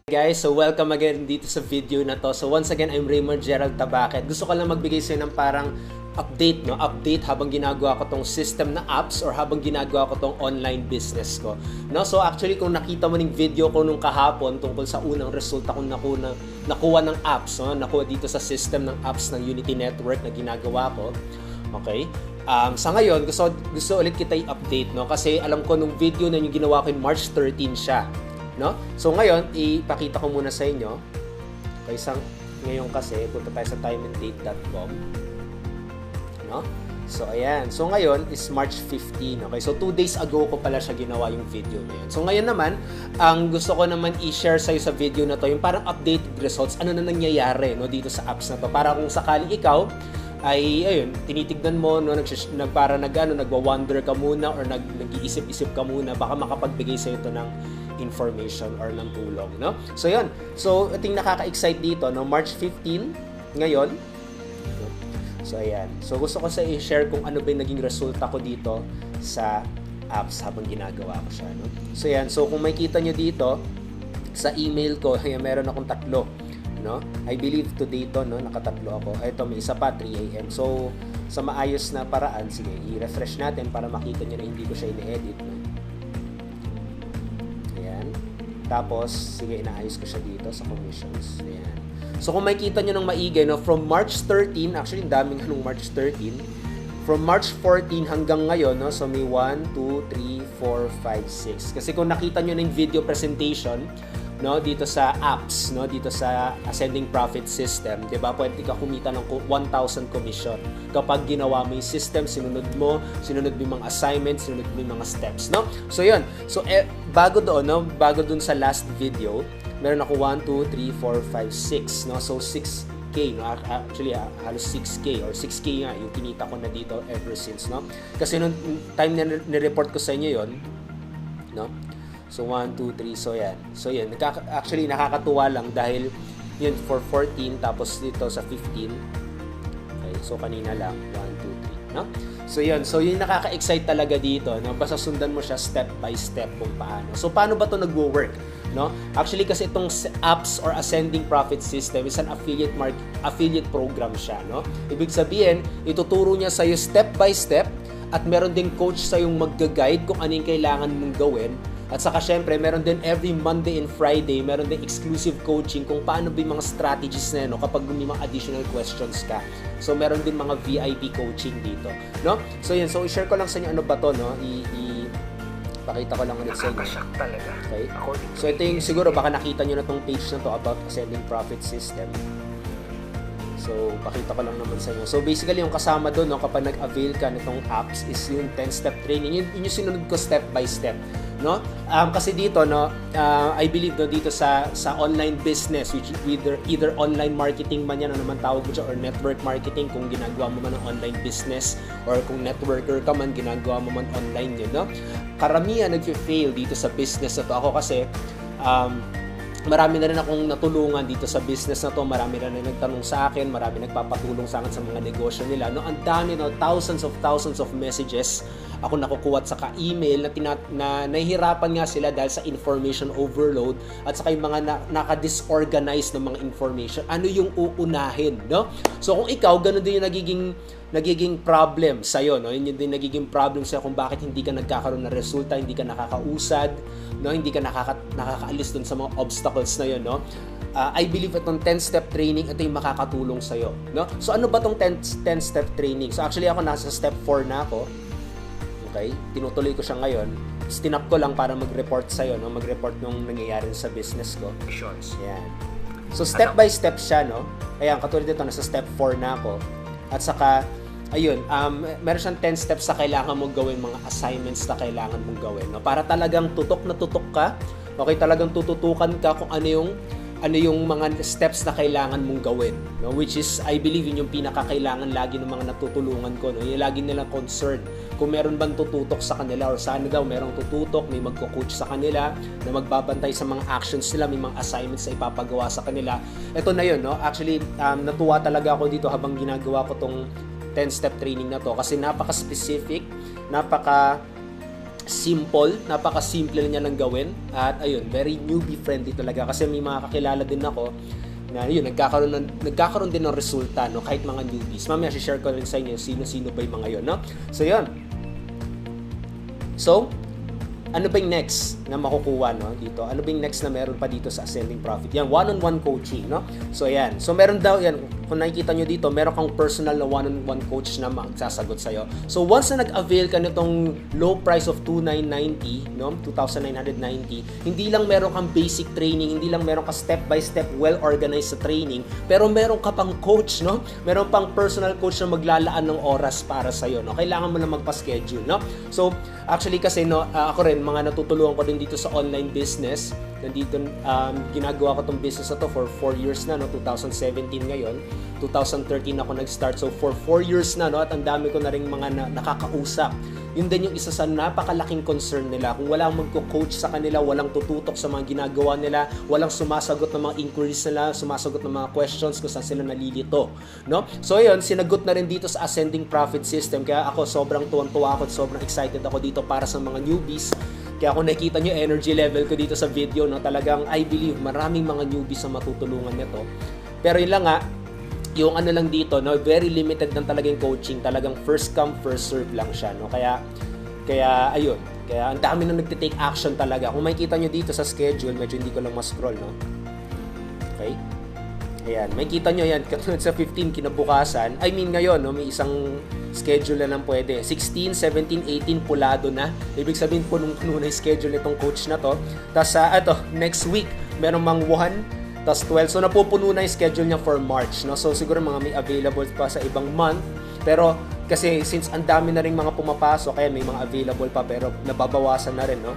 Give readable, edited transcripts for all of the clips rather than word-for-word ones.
Guys, so welcome again dito sa video na to. So once again, I'm Raymond Gerald Tabaket. Gusto ko lang magbigay sa'yo ng parang update, no? Update habang ginagawa ko tong system na apps or habang ginagawa ko tong online business ko. No? So actually, kung nakita mo ng video ko nung kahapon tungkol sa unang resulta kong nakuha ng apps, no? Nakuha dito sa system ng apps ng Unity Network na ginagawa ko. Okay? Sa ngayon, gusto ulit kita i-update, no? Kasi alam ko nung video na yung ginawa ko in March 13 siya. No? So ngayon, ipakita ko muna sa inyo. Ngayon kasi, punta tayo sa timeanddate.com. No? So ayan. So ngayon is March 15. Okay? So 2 days ago ko pala siya ginawa yung video na yun. So ngayon naman, ang gusto ko naman i-share sa'yo sa video na to, yung parang updated results, ano na nangyayari, no, dito sa apps na to. Para kung sakaling ikaw ay ayun, tinitignan mo, no, nagwa-wonder ka muna or nag-iisip-isip ka muna, baka makapagbigay sa ito ng information or ng tulong, no? So yun. So ito yung nakaka-excite dito, no, March 15 ngayon. So ayan. So gusto ko sa i-share kung ano ba yung naging resulta ko dito sa apps habang ginagawa ko siya, no? So ayan. So kung makita nyo dito sa email ko, ayan, meron akong 3, no? I believe today to, no, nakatatlo ako. Ito may isa pa 3 AM. So sa maayos na paraan, sige, i-refresh natin para makita nyo na hindi ko siya ine-edit, no? Ayan. Tapos sige, inaayos ko siya dito sa commissions. Ayan. So kung makita nyo ng maigi, no, from March 13, actually daming nung March 13, from March 14 hanggang ngayon, no, so may 1, 2, 3, 4, 5, 6. Kasi kung nakita nyo ng video presentation, no, dito sa apps, no, dito sa Ascending Profit System, 'di ba? Pwede ka kumita ng 1,000 commission kapag ginawa mo yung system, sinunod mo yung mga assignments, sinunod mo yung mga steps, no? So 'yun. So bago doon, no, bago doon sa last video, meron ako 1 2 3 4 5 6, no? So 6K, no? Actually, halos 6K or 6K nga yung kinita ko na dito ever since, no? Kasi nung time na ni-report ko sa inyo 'yon, no? So 1 2 3, so yan. So yan, actually nakakatuwa lang dahil yun for 14 tapos dito sa 15. Okay, so kanina lang 1 2 3, no? So yun, so yung nakaka-excite talaga dito, no? Basta sundan mo siya step by step kung paano. So paano ba 'to nagwo-work, no? Actually kasi itong apps or Ascending Profit System is an affiliate program siya, no? Ibig sabihin, ituturo niya sa iyo step by step at meron ding coach sa yung magga-guide kung ano yung kailangan mong gawin. At saka syempre, meron din every Monday and Friday, meron din exclusive coaching kung paano ba yung mga strategies na yun, no? Kapag may mga additional questions ka. So meron din mga VIP coaching dito, no? So yun, so i-share ko lang sa inyo ano ba to, no? Pakita ko lang ulit sa inyo. Nakakashock talaga. Okay? So ito yung siguro baka nakita nyo na tong page na to about Ascending Profit System. So pakita ko lang naman sa inyo. So basically yung kasama doon, no, kapag nag-avail ka nitong apps is yung 10-step training. Yun yung sinunod ko step by step, no? Kasi dito, no, I believe, no, dito sa online business, which either online marketing man yan, ano naman tawag mo dyan, or network marketing kung ginagawa mo man ng online business, or kung networker ka man, ginagawa mo man online yun, no? Karamihan nag-fail dito sa business na to. Ako kasi marami na rin akong natulungan dito sa business na to. Marami na rin nagtanong sa akin, marami nagpapatulong sa akin sa mga negosyo nila, no? Ang dami, no, thousands of messages ako nakukuha at saka email na nahihirapan nga sila dahil sa information overload at saka yung mga naka-disorganized ng mga information. Ano yung uunahin, no? So kung ikaw, ganun din yung nagiging problem sa'yo, no? Yun din nagiging problem sa'yo kung bakit hindi ka nagkakaroon ng resulta, hindi ka nakakausad, no? Hindi ka nakakaalis dun sa mga obstacles na yun, no? I believe itong 10-step training, ito yung makakatulong sa'yo, no? So ano ba itong 10-step training? So actually ako nasa step 4 na ako. Okay? Tinutuloy ko siya ngayon. Tinap ko lang para mag-report sa'yo, no? Mag-report nung nangyayari sa business ko. Ayan. So step by step siya, no? Ayan, katulad dito, nasa step 4 na ako. At saka, ayun, meron siyang 10 steps na kailangan mong gawin, mga assignments na kailangan mong gawin, no? Para talagang tutok na tutok ka, okay, talagang tututukan ka kung ano yung mga steps na kailangan mong gawin, no? Which is, I believe, yun yung pinakakailangan lagi ng mga natutulungan ko, no? Yung lagi nilang concern kung meron bang tututok sa kanila or saan daw merong tututok, may magko-coach sa kanila na magbabantay sa mga actions nila, may mga assignments na ipapagawa sa kanila. Ito na yun, no? Actually, natuwa talaga ako dito habang ginagawa ko tong 10-step training na to kasi napaka-specific, napaka-simple niya lang gawin. At ayun, very newbie friendly talaga kasi may mga kakilala din ako na yun, nagkakaroon din ng resulta, no, kahit mga newbies. Mamaya share ko rin sa inyo sino-sino ba yung mga yun, no? So yun. So, ano ba yung next na makukuha, no, dito? Ano ba yung next na meron pa dito sa Ascending Profit? Yan, one-on-one coaching, no? So, yan. So, meron daw, yan, kung nakikita nyo dito, meron kang personal na one-on-one coach na magsasagot sa'yo. So, once na nag-avail ka nitong low price of 2,990, no? 2,990, hindi lang meron kang basic training, hindi lang meron ka step-by-step, well-organized sa training, pero meron ka pang coach, no? Meron pang personal coach na maglalaan ng oras para sa'yo, no? Kailangan mo na magpa-schedule, no? So, actually kasi, no, ako rin, mga natutulungan ko din dito sa online business. Nandito, ginagawa ko tong business na to for 4 years na, no? 2017 ngayon. 2013 ako nag-start. So, for 4 years na, no? At ang dami ko na rin mga nakakausap. Yun din yung isa sa napakalaking concern nila. Kung walang magko-coach sa kanila, walang tututok sa mga ginagawa nila, walang sumasagot ng mga inquiries nila, sumasagot ng mga questions kung saan sila nalilito, no? So, yun, sinagot na rin dito sa Ascending Profit System. Kaya ako, sobrang tuwan-tuwa ako at sobrang excited ako dito para sa mga newbies. Kaya kung nakikita nyo energy level ko dito sa video, no, talagang I believe maraming mga newbies na matutulungan nito. Pero yun lang nga, yung ano lang dito, no, very limited lang talaga yung coaching. Talagang first come, first serve lang siya, no? Kaya ayun. Kaya ang dami na nagte-take action talaga. Kung makikita nyo dito sa schedule, medyo hindi ko lang ma-scroll, no? Okay? Ayan, makikita nyo yan. Katulad sa 15 kinabukasan, I mean ngayon, no, may isang schedule na lang pwede. 16, 17, 18, pulado na. Ibig sabihin, punong-puno na yung schedule nitong coach na to. Tapos, next week, meron mang 1, tas 12. So, napupuno na yung schedule niya for March, no? So, siguro mga may available pa sa ibang month. Pero, kasi since ang dami na rin mga pumapasok, kaya may mga available pa, pero nababawasan na rin, no?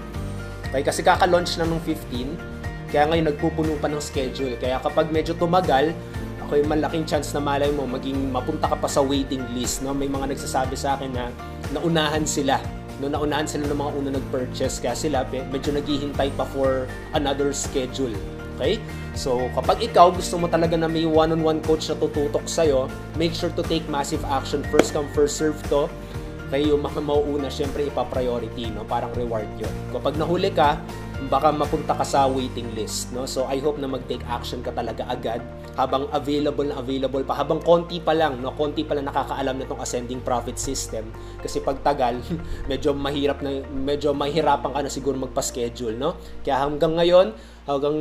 Okay, kasi kaka-launch na nung 15, kaya ngayon nagpupuno pa ng schedule. Kaya kapag medyo tumagal, ako yung malaking chance na malay mo, maging mapunta ka pa sa waiting list, no? May mga nagsasabi sa akin na naunahan sila. No, naunahan sila ng mga una nag-purchase, kaya sila medyo naghihintay pa for another schedule. Okay? So, kapag ikaw gusto mo talaga na may one-on-one coach na tututok sa'yo, make sure to take massive action. First come, first serve to. Kaya yung mauuna, syempre ipa-priority, no? Parang reward yun. Kapag nahuli ka, baka mapunta ka sa waiting list, no? So, I hope na mag-take action ka talaga agad habang available pa. Habang konti pa lang, no? Konti pa lang nakakaalam na itong Ascending Profit System. Kasi pag tagal, medyo mahirapan ka na siguro magpa-schedule, no? Kaya hanggang ngayon,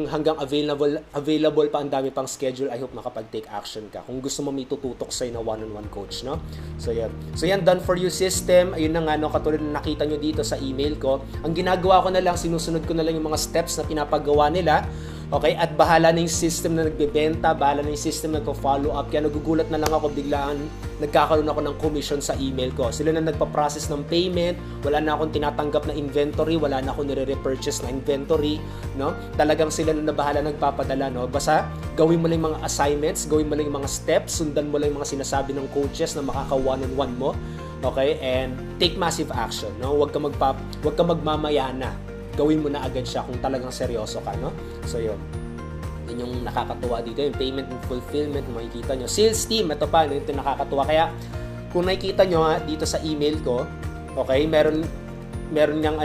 hanggang available pa ang dami pang schedule, I hope makapag-take action ka kung gusto mo may tututok sa'yo na one-on-one coach, no? So yan, done for you system. Ayun na nga, no, katulad na nakita nyo dito sa email ko. Ang ginagawa ko na lang, sinusunod ko na lang yung mga steps na pinapagawa nila. Okay, at bahala na yung system na nagbebenta, bahala na yung system na nagpo-follow up. Kaya nagugulat na lang ako, biglaan nagkakaroon ako ng commission sa email ko. Sila na nagpa-process ng payment, wala na akong tinatanggap na inventory, wala na akong nire-repurchase na inventory, no? Talagang sila na bahala nagpapadala, no? Basta gawin mo lang yung mga assignments, gawin mo lang yung mga steps, sundan mo lang yung mga sinasabi ng coaches na makaka-one-on-one mo. Okay? And take massive action, no? Huwag ka magmamayana. Gawin mo na agad siya kung talagang seryoso ka, no? So, yun yung nakakatuwa dito, yung payment and fulfillment, makikita nyo. Sales team, ito pa, ito nakakatuwa. Kaya, kung nakikita nyo dito sa email ko, okay, meron niyang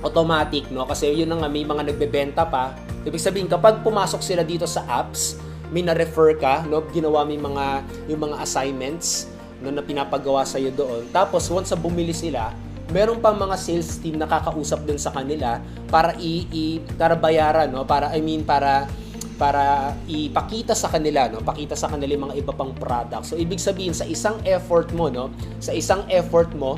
automatic, no? Kasi yun na nga, may mga nagbebenta pa. Ibig sabihin, kapag pumasok sila dito sa apps, may na-refer ka, no? Ginawa mo yung mga assignments, no, na pinapagawa sa'yo doon. Tapos, once bumili sila, meron pang mga sales team na kakausap din sa kanila para para bayaran, no? Para ipakita sa kanila, no? Pakita sa kanila yung mga iba pang products. So ibig sabihin sa isang effort mo, no? Sa isang effort mo,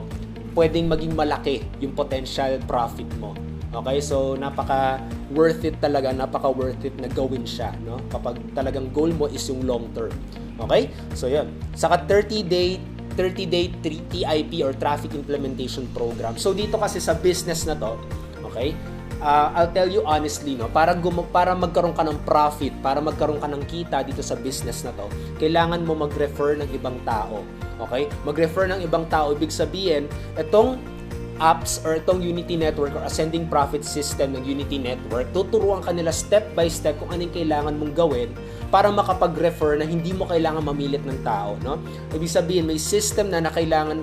pwedeng maging malaki yung potential profit mo. Okay? So napaka worth it talaga, napaka worth it na gawin siya, no? Kapag talagang goal mo is yung long term. Okay? So yun. Saka 30-day TIP or Traffic Implementation Program. So dito kasi sa business na to, okay, I'll tell you honestly, no, para magkaroon ka ng profit, para magkaroon ka ng kita dito sa business na to, kailangan mo mag-refer ng ibang tao. Okay? Mag-refer ng ibang tao, ibig sabihin, itong apps or itong Unity Network or Ascending Profit System ng Unity Network, tuturuan ka nila step by step kung anong kailangan mong gawin para makapag-refer na hindi mo kailangan mamilit ng tao, no? Ibig sabihin, may system na kailangan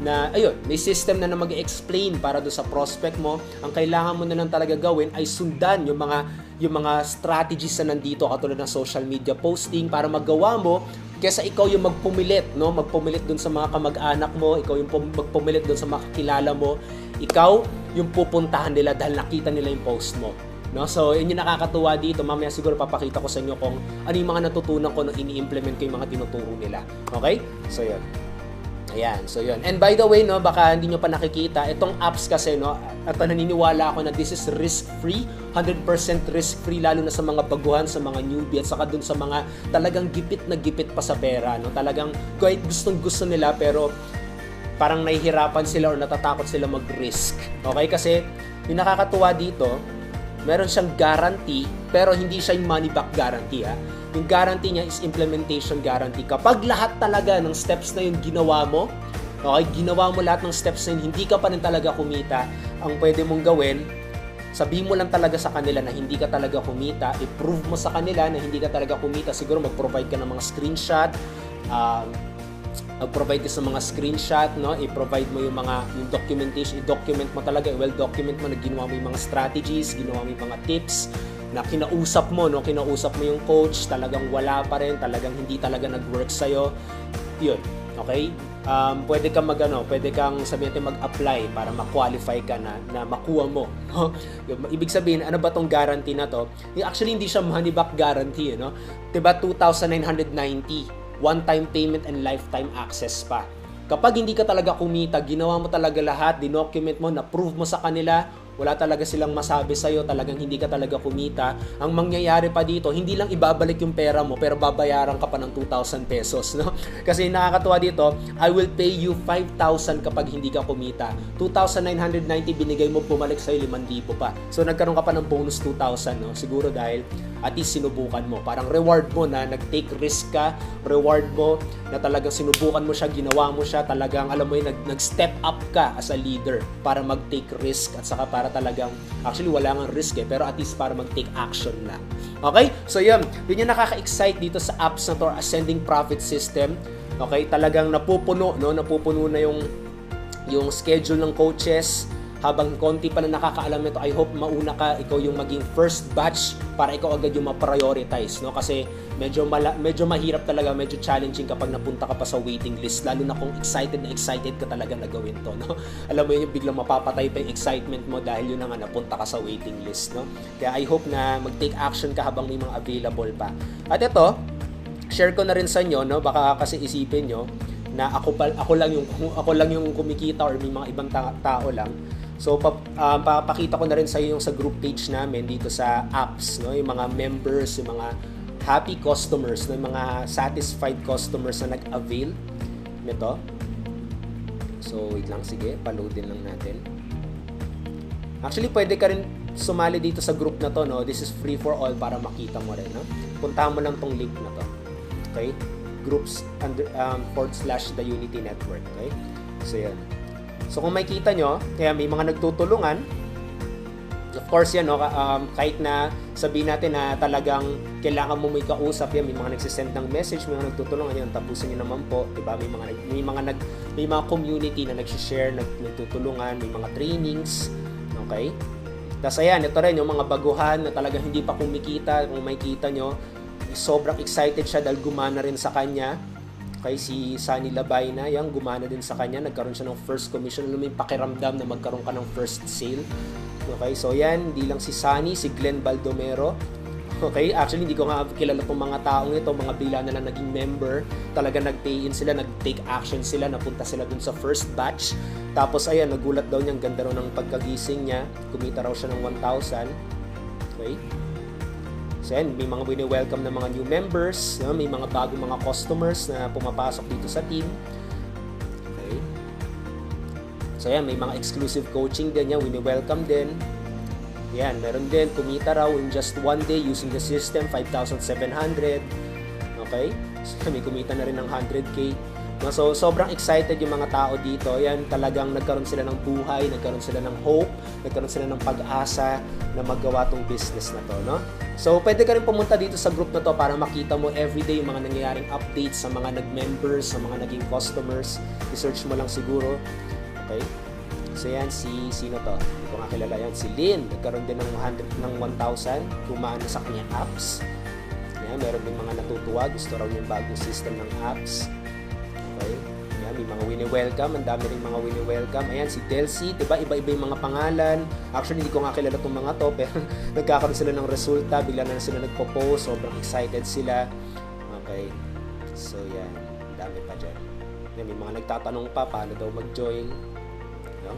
na na ayun, may system na mag-explain para do sa prospect mo. Ang kailangan mo na lang talaga gawin ay sundan yung mga strategies na nandito katulad ng social media posting para magawa mo kaysa ikaw yung magpumilit, no? Magpumilit dun sa mga kamag-anak mo, ikaw yung magpumilit dun sa mga kakilala mo, ikaw yung pupuntahan nila dahil nakita nila yung post mo. No? So, yun yung nakakatuwa dito. Mamaya siguro papakita ko sa inyo kung ano yung mga natutunan ko nung ini-implement ko yung mga tinuturo nila. Okay? So, yun. Ayan, so yun. And by the way, no, baka hindi nyo pa nakikita, itong apps kasi, no, at naniniwala ako na this is risk-free, 100% risk-free, lalo na sa mga baguhan, sa mga newbie, at saka dun sa mga talagang gipit na gipit pa sa pera, no, talagang kahit gustong-gusto nila, pero parang nahihirapan sila or natatakot sila mag-risk. Okay, kasi yung nakakatuwa dito, meron siyang guarantee, pero hindi siya yung money back guarantee, ha. Yung guarantee niya is implementation guarantee. Kapag lahat talaga ng steps na yun ginawa mo, okay, ginawa mo lahat ng steps na yun, hindi ka pa rin talaga kumita, ang pwede mong gawin, sabihin mo lang talaga sa kanila na hindi ka talaga kumita, i-prove mo sa kanila na hindi ka talaga kumita, siguro mag-provide ka ng mga screenshot, mag-provide ka sa mga screenshot, no? I-provide mo yung documentation, i-document mo talaga, well-document mo na ginawa mo yung mga strategies, ginawa mo yung mga tips, na kinausap mo, no? Kinausap mo yung coach, talagang wala pa rin, talagang hindi talaga nag-work sa'yo. Yun, okay? Pwede kang pwede kang sabihin natin mag-apply para ma-qualify ka na makuha mo. No? Ibig sabihin, ano ba tong guarantee na to? Actually, hindi siya money back guarantee, no? Diba 2,990, one-time payment and lifetime access pa. Kapag hindi ka talaga kumita, ginawa mo talaga lahat, dinocument mo, na-prove mo sa kanila, wala talaga silang masabi sa'yo, talagang hindi ka talaga kumita. Ang mangyayari pa dito, hindi lang ibabalik yung pera mo, pero babayaran ka pa ng 2,000 pesos. No? Kasi nakakatuwa dito, I will pay you 5,000 kapag hindi ka kumita. 2,990 binigay mo, bumalik sa'yo 5,000 pa. So nagkaroon ka pa ng bonus 2,000, no? Siguro dahil at least sinubukan mo. Parang reward mo na nag-take risk ka, reward mo na talagang sinubukan mo siya, ginawa mo siya, talagang alam mo yun, nag-step up ka as a leader para mag-take risk at saka para talagang, actually wala nga risk pero at least para mag-take action lang. Okay? So yun yung nakaka-excite dito sa apps na to, Ascending Profit System. Okay? Talagang napupuno na yung schedule ng coaches. Habang konti pa na nakakaalam nito, I hope mauna ka, ikaw yung maging first batch para ikaw agad yung ma-prioritize, no? Kasi medyo mahirap talaga, medyo challenging kapag napunta ka pa sa waiting list, lalo na kung excited ka talaga na gawin to, no? Alam mo yun, biglang mapapatay pa yung excitement mo dahil yun na nga, napunta ka sa waiting list, no? Kaya I hope na mag-take action ka habang may mga available pa. At ito, share ko na rin sa inyo, no? Baka kasi isipin nyo na ako lang yung kumikita or may mga ibang tao lang. So, papakita ko na rin sa iyo yung sa group page namin dito sa apps, no? Yung mga members, yung mga happy customers, no? Yung mga satisfied customers na nag-avail nito. So, wait lang, sige, pa-loadin lang natin. Actually, pwede ka rin sumali dito sa group na to, no? This is free for all para makita mo rin, no? Puntahan mo lang tong link na to. Okay? Groups /the Unity Network, okay? So, yan. So kung makita nyo, kaya may mga nagtutulungan, of course yan, no, kahit na sabihin natin na talagang kailangan mo may kausap yan, may mga nagsisend ng message, may mga nagtutulungan yan, tapusin nyo naman po, diba? May mga community na nagsishare, nagtutulungan, may mga trainings, okay? Tapos ayan, ito rin yung mga baguhan na talagang hindi pa kumikita, kung makita nyo, sobrang excited siya dahil gumana rin sa kanya. Okay, si Sunny Labay na, yan, gumana din sa kanya, nagkaroon siya ng first commission, alam mo yung pakiramdam na magkaroon ka ng first sale. Okay, so yan, hindi lang si Sunny, si Glenn Baldomero. Okay, actually hindi ko nga kilala itong mga taong ito, mga bila na lang naging member, talaga nag-pay in sila, nag-take action sila, napunta sila dun sa first batch. Tapos ayan, nagulat daw niya, ang ganda raw ng pagkagising niya, kumita raw siya ng 1,000. Okay. So yan, may mga wini-welcome na mga new members, no? May mga bagong mga customers na pumapasok dito sa team. Okay. So yan, may mga exclusive coaching din yan, wini-welcome din. Yan, meron din, kumita raw in just one day using the system, 5,700. Okay? So may kumita na rin ng 100K. No, so sobrang excited yung mga tao dito. Yan, talagang nagkaroon sila ng buhay, nagkaroon sila ng hope, nagkaroon sila ng pag-asa na magawa tong business na to, no? So pwede ka rin pumunta dito sa group na to para makita mo everyday yung mga nangyayaring updates sa mga nag-members, sa mga naging customers. I-search mo lang siguro. Okay? So yan, sino to? Hindi ko nga kilala yan. Si Lynn, nagkaroon din ng 1,000, kumaan sa kanyang apps. Yan, meron din mga natutuwa, gusto raw yung bagong system ng apps. Okay? Yan, may mga wini-welcome, ang dami rin mga wini-welcome. Ayan, si Delcy, diba? Iba-iba yung mga pangalan. Actually, hindi ko nga kilala itong mga to, pero nagkakaroon sila ng resulta, bigla na sila nagpo-post, sobrang excited sila. Okay? So yan, dami pa dyan. Yan, may mga nagtatanong pa, paano daw mag-join. No?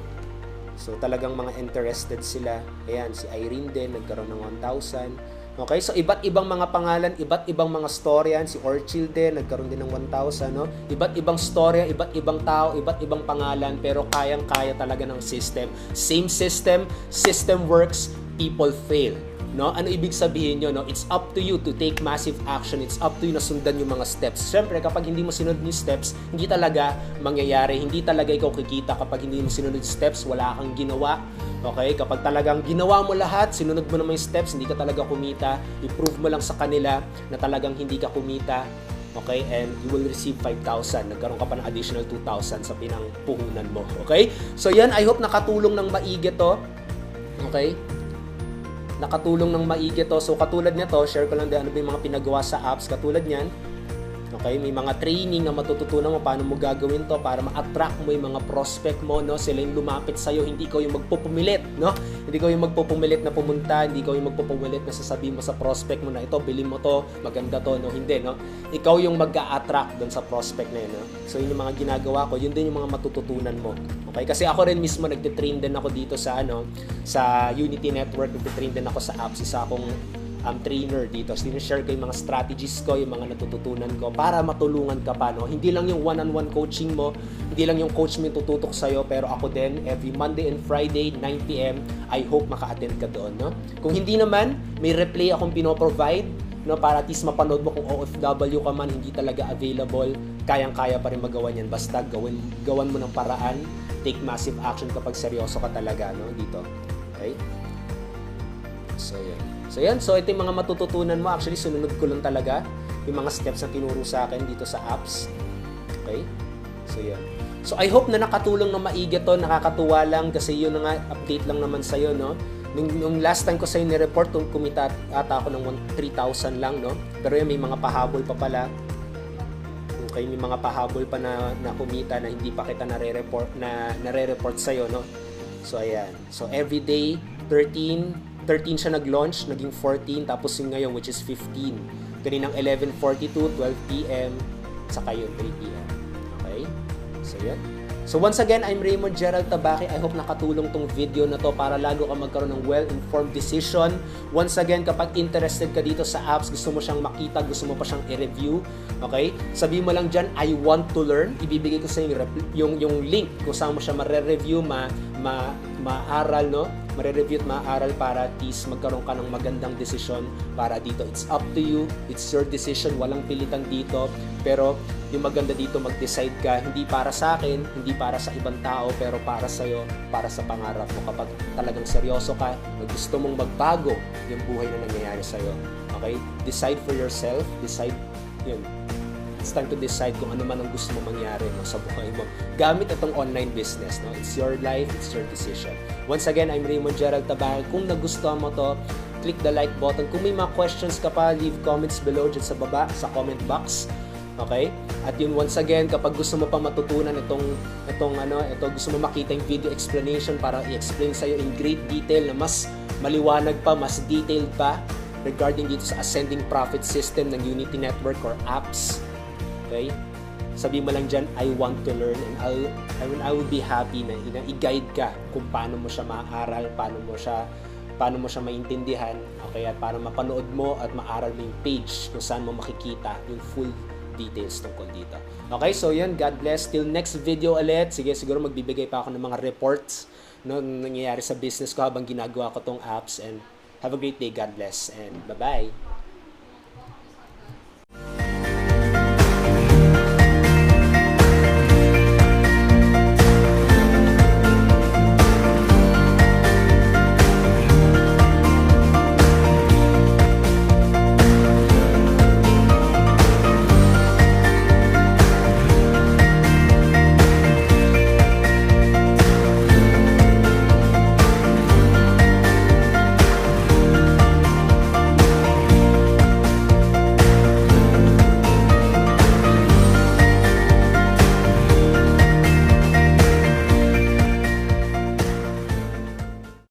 So talagang mga interested sila. Ayan, si Irene din, nagkaroon ng 1,000. Okay, so iba't ibang mga pangalan, iba't ibang mga storyan. Si Orchil din, nagkaroon din ng 1,000, no? Iba't ibang storya, iba't ibang tao, iba't ibang pangalan, pero kayang-kaya talaga ng system. Same system, system works, people fail. No? Ano ibig sabihin nyo? No? It's up to you to take massive action. It's up to you na sundan yung mga steps. Siyempre, kapag hindi mo sinunod yung steps, hindi talaga mangyayari. Hindi talaga ikaw kikita kapag hindi mo sinunod yung steps, wala kang ginawa. Okay? Kapag talagang ginawa mo lahat, sinunod mo naman yung steps, hindi ka talaga kumita, i-prove mo lang sa kanila na talagang hindi ka kumita. Okay? And you will receive 5,000. Nagkaroon ka pa ng additional 2,000 sa pinangpuhunan mo. Okay? So yan, I hope nakatulong ng maigi to. Okay? Nakatulong ng maigi to. So katulad nito, share ko lang din ano ba yung mga pinagawa sa apps katulad niyan. Okay, may mga training na matututunan mo paano mo gagawin to para ma-attract mo yung mga prospect mo, no? Sila yung lumapit sa iyo, hindi ikaw yung magpupumilit, no? Hindi ikaw yung magpupumilit na pumunta, hindi ikaw yung magpupumilit na sasabihin mo sa prospect mo na ito, bilhin mo to, maganda to, no? Hindi, no? Ikaw yung mag-a-attract doon sa prospect na yun, no? So yun yung mga ginagawa ko, yun din yung mga matututunan mo. Okay? Kasi ako rin mismo nagte-train din ako dito sa sa Unity Network, nagte-train din ako sa apps, isa akong trainer dito. So, share ko yung mga strategies ko, yung mga natututunan ko para matulungan ka pa, no? Hindi lang yung one-on-one coaching mo, hindi lang yung coach mo yung tututok sa'yo, pero ako din, every Monday and Friday, 9 p.m., I hope maka-attend ka doon, no? Kung hindi naman, may replay akong pinoprovide, no? Para at least mapanood mo kung OFW ka man, hindi talaga available, kayang-kaya pa rin magawa niyan. Basta gawan mo ng paraan, take massive action kapag seryoso ka talaga, no? Dito. Okay? So, yan. So ito yung mga matututunan mo. Actually, sununod ko lang talaga yung mga steps na tinuro sa akin dito sa apps. Okay? So, yan. So, I hope na nakatulong na maigi to. Nakakatuwa lang kasi yun na nga, update lang naman sa'yo, no? Nung last time ko sa'yo ni-report, kumita ata ako ng 3,000 lang, no? Pero yun, may mga pahabol pa pala. Okay, may mga pahabol pa na kumita na hindi pa kita nare-report sa'yo, no? So, ayan. So, everyday, 13 siya nag-launch, naging 14, tapos yung ngayon, which is 15. Kaninang 11:42, 12 p.m., saka yun, 3 p.m. Okay? So, yan. So, once again, I'm Raymond Gerald Tabaque. I hope nakatulong tong video na to para lalo ka magkaroon ng well-informed decision. Once again, kapag interested ka dito sa apps, gusto mo siyang makita, gusto mo pa siyang i-review, okay? Sabihin mo lang dyan, I want to learn. Ibibigay ko sa yung link kung saan mo siya mare-review, maaral, no? Mare-review at maaral para at least magkaroon ka ng magandang desisyon para dito. It's up to you. It's your decision. Walang pilitan dito. Pero yung maganda dito, mag-decide ka. Hindi para sa akin, hindi para sa ibang tao, pero para sa'yo, para sa pangarap mo. Kapag talagang seryoso ka, gusto mong magbago yung buhay na nangyayari sa'yo. Okay? Decide for yourself. Decide, yun. It's time to decide kung ano man ang gusto mo mangyari, no, sa buhay mo. Gamit itong online business, no? It's your life, it's your decision. Once again, I'm Raymond Gerald Tabaque. Kung nagustuhan mo to, click the like button. Kung may mga questions ka pa, leave comments below dyan sa baba, sa comment box. Okay? At yun, once again, kapag gusto mo pa matutunan ito, gusto mo makita yung video explanation para i-explain sa'yo in great detail na mas maliwanag pa, mas detailed pa regarding dito sa ascending profit system ng Unity Network or apps. Okay? Sabi mo lang dyan, I want to learn, and I will be happy na i-guide ka kung paano mo siya maaral, paano mo siya maintindihan, okay? At para mapanood mo at maaral mo yung page kung saan mo makikita yung full details tungkol dito. Okay, so yun, God bless. Till next video ulit. Sige, siguro magbibigay pa ako ng mga reports no, nangyayari sa business ko habang ginagawa ko tong apps, and have a great day. God bless, and bye-bye.